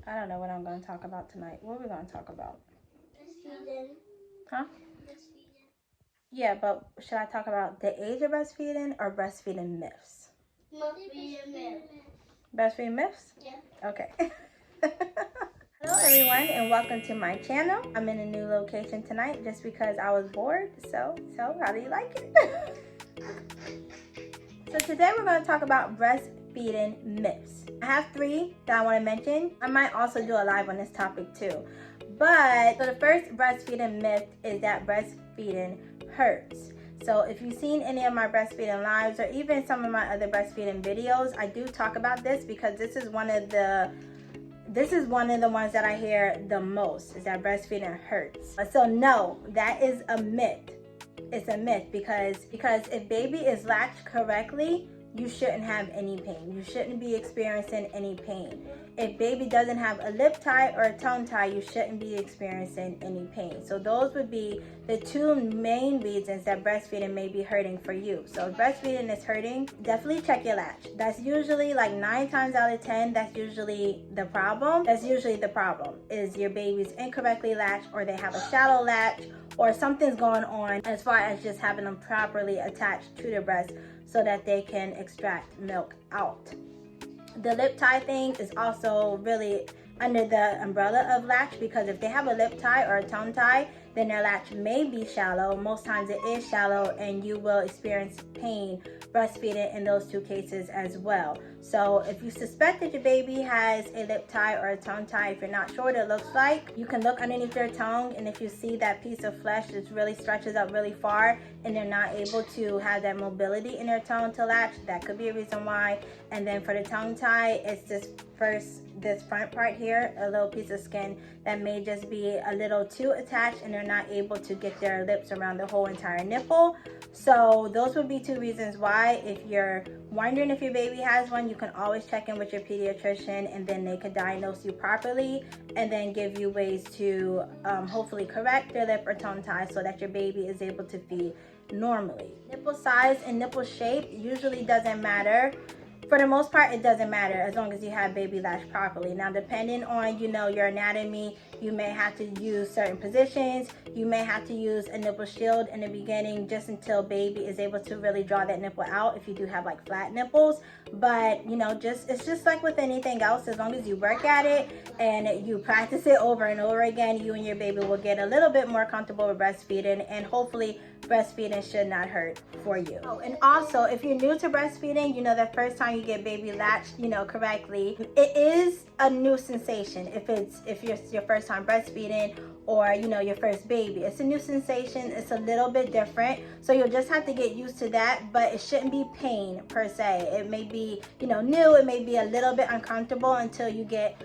I don't know what I'm going to talk about tonight. What are we going to talk about? Breastfeeding. Huh? Breastfeeding. Yeah, but should I talk about the age of breastfeeding or breastfeeding myths? Breastfeeding myths. Breastfeeding myths? Yeah. Okay. Hello everyone and welcome to my channel. I'm in a new location tonight just because I was bored. So how do you like it? So today we're going to talk about breastfeeding myths. I have 3 that I want to mention. I might also do a live on this topic too. But so the first breastfeeding myth is that breastfeeding hurts. So if you've seen any of my breastfeeding lives or even some of my other breastfeeding videos, I do talk about this because this is one of the ones that I hear the most, is that breastfeeding hurts. So no, that is a myth. It's a myth because if baby is latched correctly, you shouldn't have any pain. You shouldn't be experiencing any pain. If baby doesn't have a lip tie or a tongue tie, you shouldn't be experiencing any pain. So those would be the 2 main reasons that breastfeeding may be hurting for you. So if breastfeeding is hurting, definitely check your latch. That's usually like 9 times out of 10, that's usually the problem. Is your baby's incorrectly latched, or they have a shallow latch, or something's going on as far as just having them properly attached to the breast so that they can extract milk out. The lip tie thing is also really under the umbrella of latch, because if they have a lip tie or a tongue tie, then their latch may be shallow. Most times it is shallow, and you will experience pain breastfeeding in those 2 cases as well. So if you suspect that your baby has a lip tie or a tongue tie, if you're not sure what it looks like, you can look underneath their tongue, and if you see that piece of flesh that really stretches up really far and they're not able to have that mobility in their tongue to latch, that could be a reason why. And then for the tongue tie, it's this front part here, a little piece of skin that may just be a little too attached, and they're not able to get their lips around the whole entire nipple. So those would be 2 reasons why. If you're wondering if your baby has one, you can always check in with your pediatrician, and then they can diagnose you properly and then give you ways to hopefully correct their lip or tongue tie so that your baby is able to feed normally. Nipple size and nipple shape usually doesn't matter. For the most part, it doesn't matter as long as you have baby latch properly. Now, depending on, your anatomy, you may have to use certain positions. You may have to use a nipple shield in the beginning just until baby is able to really draw that nipple out if you do have like flat nipples. But, it's just like with anything else. As long as you work at it and you practice it over and over again, you and your baby will get a little bit more comfortable with breastfeeding, and hopefully breastfeeding should not hurt for you. Oh, and also, if you're new to breastfeeding, the first time you get baby latched, correctly, it is a new sensation. If you're your first time breastfeeding, or your first baby, it's a new sensation. It's a little bit different, so you'll just have to get used to that. But it shouldn't be pain per se. It may be new. It may be a little bit uncomfortable until you get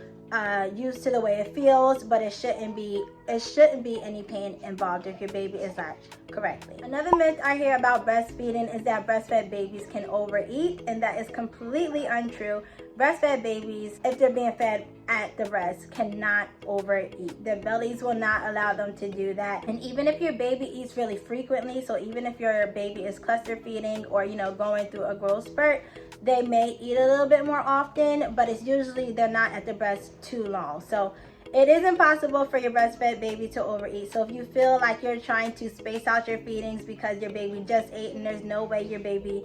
used to the way it feels, but it shouldn't be any pain involved if your baby is latched correctly. Another myth I hear about breastfeeding is that breastfed babies can overeat, and that is completely untrue. Breastfed babies, if they're being fed at the breast, cannot overeat. Their bellies will not allow them to do that. And even if your baby eats really frequently, so even if your baby is cluster feeding or going through a growth spurt, they may eat a little bit more often, but it's usually they're not at the breast too long. So it is impossible for your breastfed baby to overeat. So if you feel like you're trying to space out your feedings because your baby just ate and there's no way your baby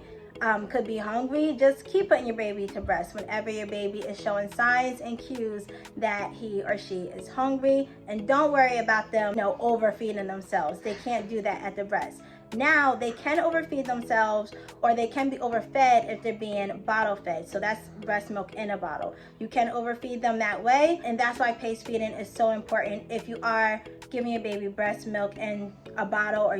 could be hungry, just keep putting your baby to breast whenever your baby is showing signs and cues that he or she is hungry. And don't worry about them overfeeding themselves. They can't do that at the breast. Now, they can overfeed themselves, or they can be overfed if they're being bottle fed. So that's breast milk in a bottle. You can overfeed them that way, and that's why pace feeding is so important if you are giving your baby breast milk in a bottle, or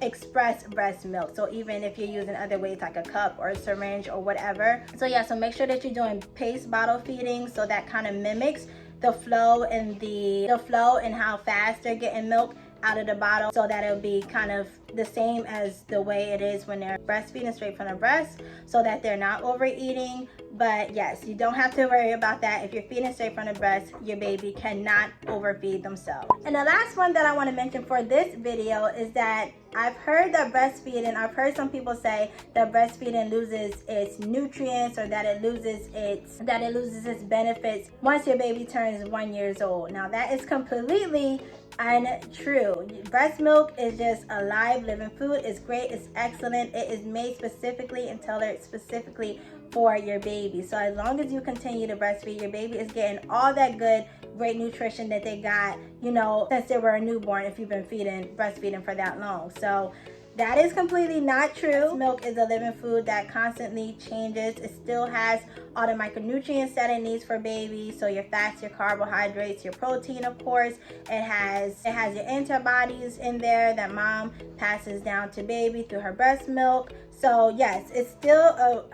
express breast milk. So even if you're using other ways like a cup or a syringe or whatever. So yeah, so make sure that you're doing pace bottle feeding, so that kind of mimics the flow and how fast they're getting milk out of the bottle, so that it'll be kind of the same as the way it is when they're breastfeeding straight from the breast, so that they're not overeating. But yes, you don't have to worry about that. If you're feeding straight from the breast, your baby cannot overfeed themselves. And the last one that I want to mention for this video is that I've heard that breastfeeding, I've heard some people say that breastfeeding loses its nutrients, or that it loses its benefits once your baby turns 1 year old. Now that is completely untrue. Breast milk is just a live living food. It's great, it's excellent. It is made specifically and tailored specifically for your baby. So as long as you continue to breastfeed, your baby is getting all that good, great nutrition that they got, you know, since they were a newborn, if you've been breastfeeding for that long. So that is completely not true. Milk is a living food that constantly changes. It still has all the micronutrients that it needs for babies. So your fats, your carbohydrates, your protein, of course. It has your antibodies in there that mom passes down to baby through her breast milk. So yes, it's still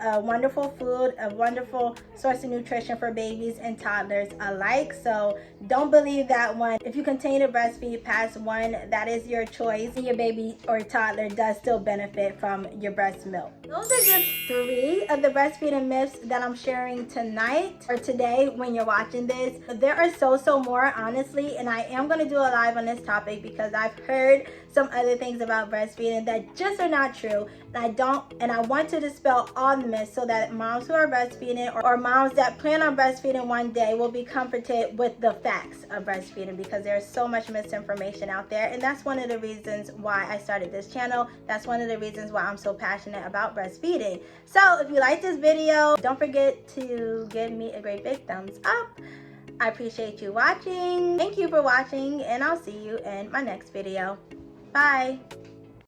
a wonderful food, a wonderful source of nutrition for babies and toddlers alike. So don't believe that one. If you continue to breastfeed past 1, that is your choice. And your baby or toddler does still benefit from your breast milk. Those are just 3 of the breastfeeding myths that I'm sharing tonight or today when you're watching this. There are so more, honestly, and I am going to do a live on this topic because I've heard some other things about breastfeeding that just are not true. And I want to dispel all the myths so that moms who are breastfeeding or moms that plan on breastfeeding one day will be comforted with the facts of breastfeeding, because there's so much misinformation out there. And that's one of the reasons why I started this channel. That's one of the reasons why I'm so passionate about breastfeeding. So if you like this video, don't forget to give me a great big thumbs up. I appreciate you watching. Thank you for watching, and I'll see you in my next video. Bye.